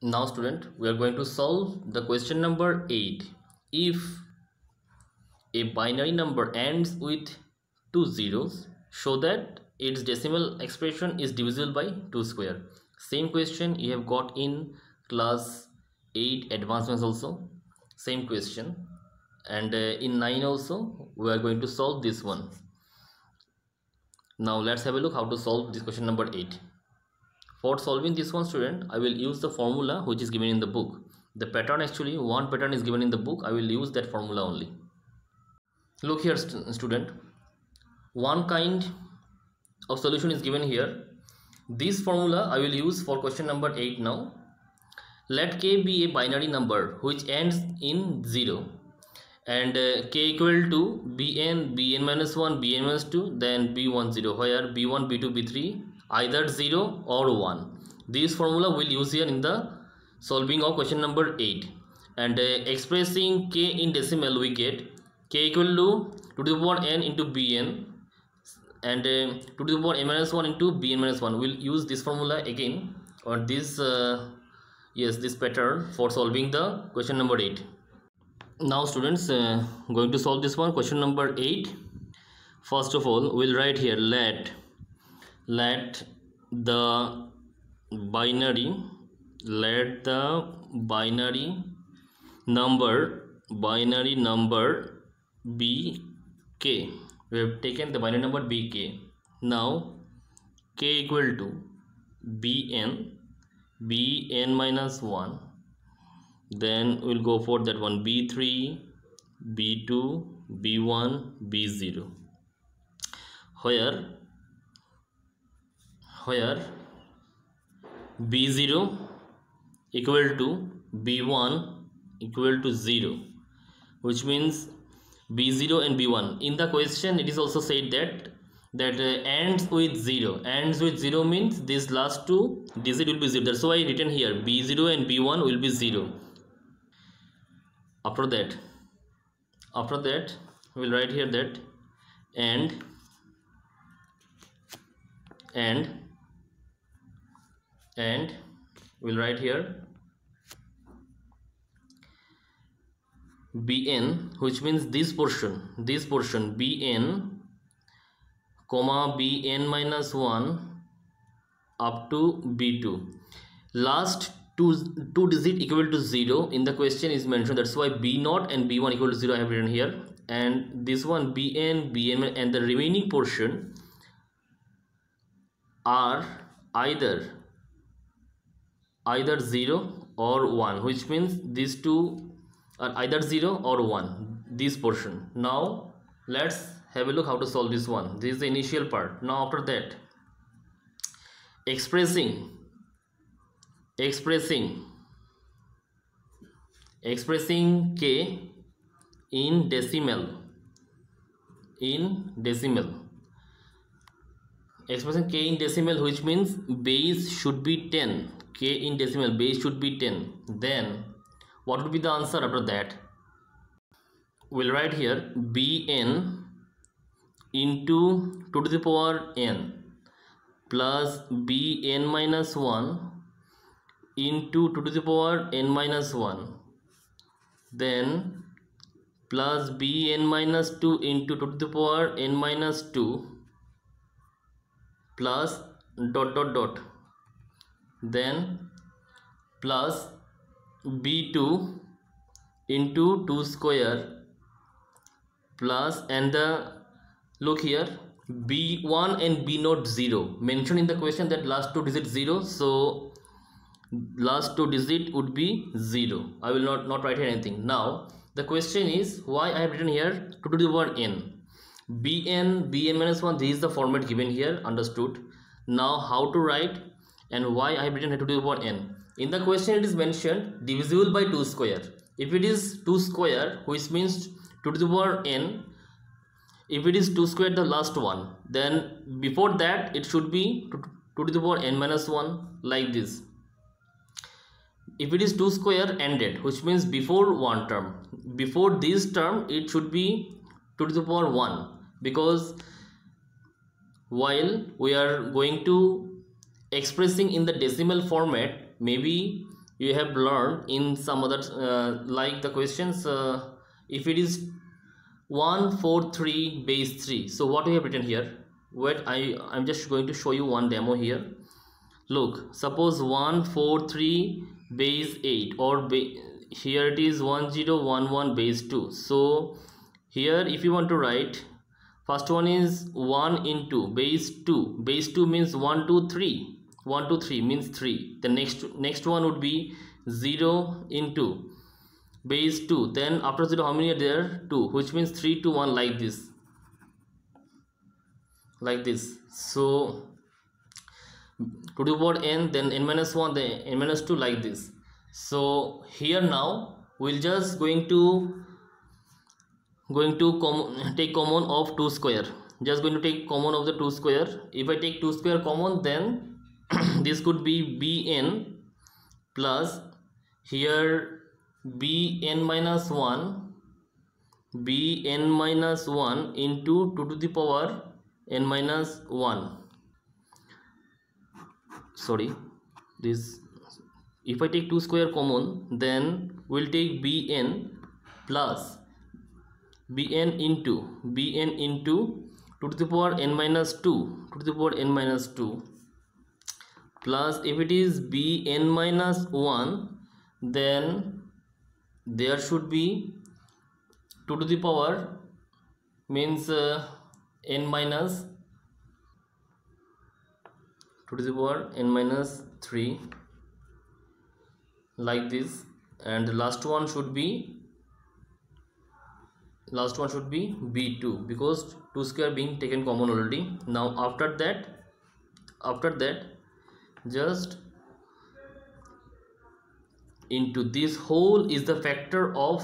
Now student, we are going to solve the question number 8. If a binary number ends with two zeros, show that its decimal expression is divisible by 2 square. Same question you have got in class 8 advanced maths also. Same question, and in 9 also we are going to solve this one. Now let's have a look how to solve this question number 8. For solving this one student, I will use the formula which is given in the book. The pattern, actually one pattern is given in the book. I will use that formula only. Look here student, one kind of solution is given here. This formula I will use for question number 8 now. Let k be a binary number which ends in 0 and k equal to bn minus 1 bn minus 2 then b1 0, where b1 b2 b3 either 0 or 1. This formula will use here in the solving of question number 8, and expressing k in decimal we get k equal to the power n into bn and to the power n minus 1 into bn minus 1. We'll use this formula again, or this this pattern for solving the question number 8. Now students, going to solve this one, question number 8. First of all, we'll write here let the binary number be k. We have taken the binary number be k. Now k equal to bn minus 1, then we'll go for that one b3 b2 b1 b0, where b0 equal to b1 equal to 0, which means b0 and b1. In the question it is also said that ends with 0. Ends with 0 means this last two digit will be 0. That's why I written here b0 and b1 will be 0. After that we'll write here that and we'll write here bn, which means this portion bn comma bn minus 1 up to b2. Last two digit equal to 0 in the question is mentioned. That's why b0 and b1 equal to 0 I have written here, and this one bn and the remaining portion are either 0 or 1, which means these two are either 0 or 1, this portion. Now let's have a look how to solve this one. This is the initial part. Now after that, expressing k in decimal, expressing k in decimal, which means base should be 10. K in decimal, base should be 10. Then what would be the answer after that? We'll write here bn into 2 to the power n plus bn minus 1 into 2 to the power n minus 1, then plus bn minus 2 into 2 to the power n minus 2 plus dot dot dot, then plus b2 into 2 square plus, and the look here b1 and b0 0 mentioned in the question that last two digit 0, so last two digit would be 0. I will not write here anything. Now the question is why I have written here 2 to the power n. bn minus 1, this is the format given here, understood. Now how to write and why I have written here 2 to the power n. In the question it is mentioned divisible by 2 square. If it is 2 square, which means 2 to the power n, if it is 2 square the last one, then before that it should be 2 to the power n minus 1, like this. If it is 2 square ended, which means before one term, before this term it should be 2 to the power 1, because while we are going to expressing in the decimal format, maybe you have learned in some other like the questions, if it is 143 base 3, so what we have written here. Wait, I'm just going to show you one demo here. Look, suppose 143 base 8, or here it is 1011 base 2. So here if you want to write, first one is 1 into base 2. Base 2 means 1 2 3. 1 2 3 means 3. The next one would be 0 into base 2. Then after 0 how many are there? 2, which means 3 to 1, like this. So 2 to the power n, then n minus 1, then n minus 2, like this. So here now we'll just going to take common of 2 square. Just going to take common of the 2 square. If I take 2 square common, then this could be bn plus here bn minus 1 into 2 to the power n minus 1. Sorry, this, if I take 2 square common, then we'll take bn plus bn into 2 to the power n minus 2, 2 to the power n minus 2, plus if it is bn minus 1, then there should be 2 to the power means n minus 2 to the power n minus 3, like this. And the last one should be b2, because 2 square being taken common already. Now after that just into this whole is the factor of,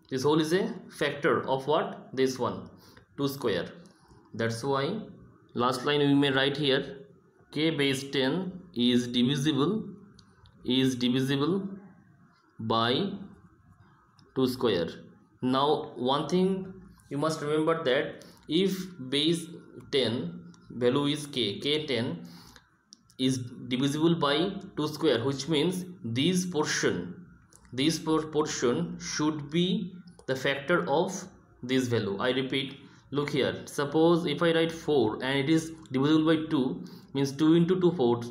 this whole is a factor of what? This one, 2 square. That's why last line we may write here, k base 10 is divisible by 2 square. Now one thing you must remember, that if base 10 value is k10 is divisible by 2 square, which means this portion should be the factor of this value. I repeat, look here, suppose if I write 4 and it is divisible by 2, means 2 into 2 4.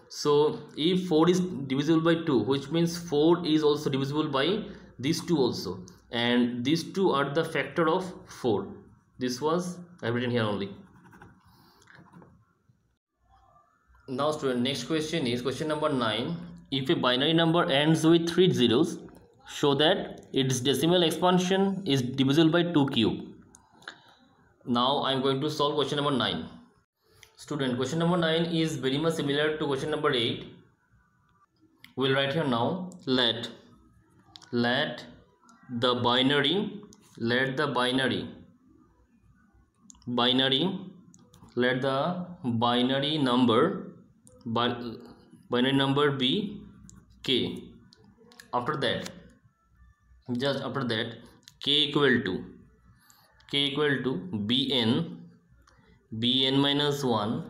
So if 4 is divisible by 2, which means 4 is also divisible by these 2 also, and these 2 are the factor of 4. This was I've written here only. Now student, next question is question number 9. If a binary number ends with 3 zeros, show that its decimal expansion is divisible by 2 cube. Now I am going to solve question number 9. Student, question number 9 is very much similar to question number 8. We'll write here now, let the binary number be k. After that, just after that, k equal to bn minus 1,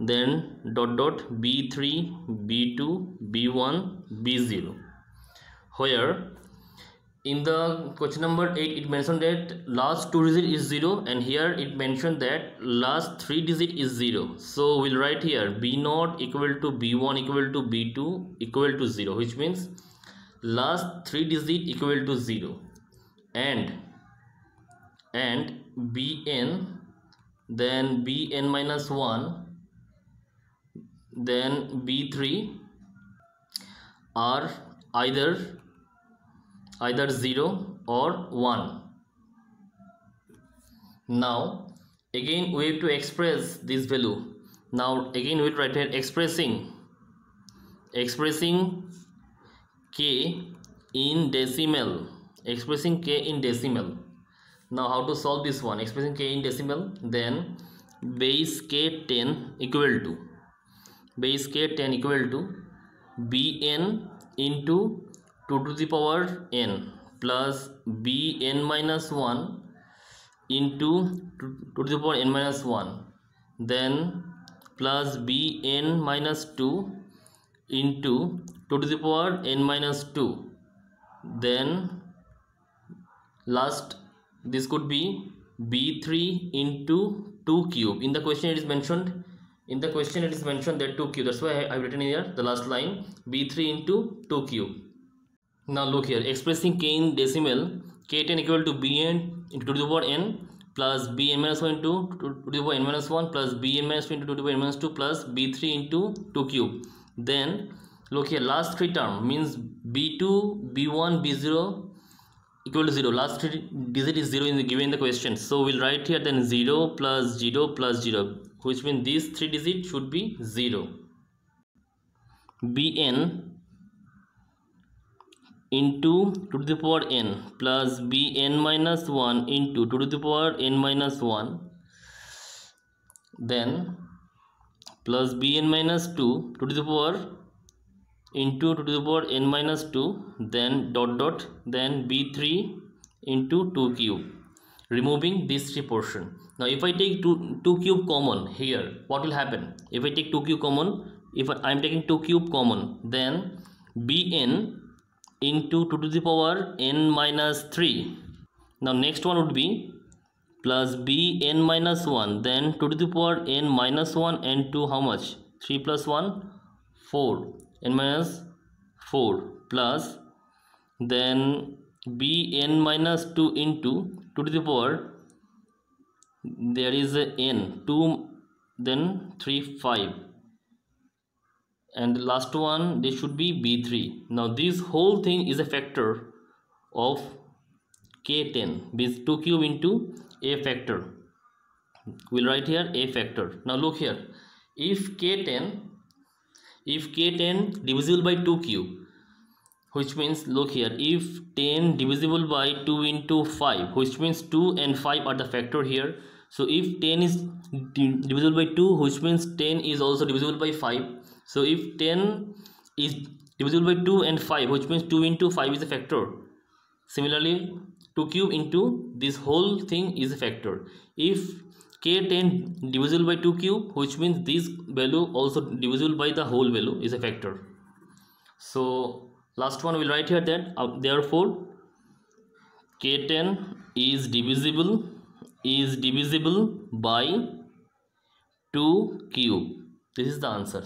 then dot b3 b2 b1 b0, where in the question number 8 it mentioned that last 2 digit is 0, and here it mentioned that last 3 digit is 0. So we'll write here b0 equal to b1 equal to b2 equal to 0, which means last 3 digit equal to 0, and bn, then bn minus 1, then b3 are either 0 or 1. Now again we have to express this value. Now again we write here expressing k in decimal. Now how to solve this one? Expressing k in decimal, then base k10 equal to bn into 2 to the power n plus bn minus 1 into 2 to the power n minus 1, then plus bn minus 2 into 2 to the power n minus 2. Then last, this could be b3 into 2 cube. In the question it is mentioned, that 2 cube, that's why I've written here the last line, b3 into 2 cube. Now look here, expressing k in decimal, k10 equal to bn into 2 to the power n plus bn minus 1 into 2 to the power n minus 1 plus bn minus 2 into 2 to the power n minus 2 plus b3 into 2 cube. Then look here, last three term means b2, b1, b0 equal to 0. Last three digit is 0 in the given in the question, so we'll write here then 0 plus 0 plus 0, which means these three digits should be 0. bn into 2 to the power n plus bn minus 1 into 2 to the power n minus 1, then plus bn minus 2 to the power into 2 to the power n minus 2, then dot dot, then b3 into 2 cube, removing this three portion. Now if I take 2 cube common here, what will happen? If I take 2 cube common, if I am taking 2 cube common, then bn into 2 to the power n minus 3. Now next one would be plus bn minus 1, then 2 to the power n minus 1 and 2, how much? 3 plus 1, 4, n minus 4 plus then bn minus 2 into 2 to the power, there is a n 2, then 3, 5, and the last one, this should be b3. Now this whole thing is a factor of k10, means 2 cube into a factor. We'll write here a factor. Now look here, if k10 divisible by 2 cube, which means look here, if 10 divisible by 2 into 5, which means 2 and 5 are the factor here. So if 10 is divisible by 2, which means 10 is also divisible by 5. So if 10 is divisible by 2 and 5, which means 2 into 5 is a factor. Similarly 2 cube into this whole thing is a factor. If k10 divisible by 2 cube, which means this value also divisible by the whole value is a factor. So last one we'll write here that therefore k10 is divisible by 2 cube. This is the answer.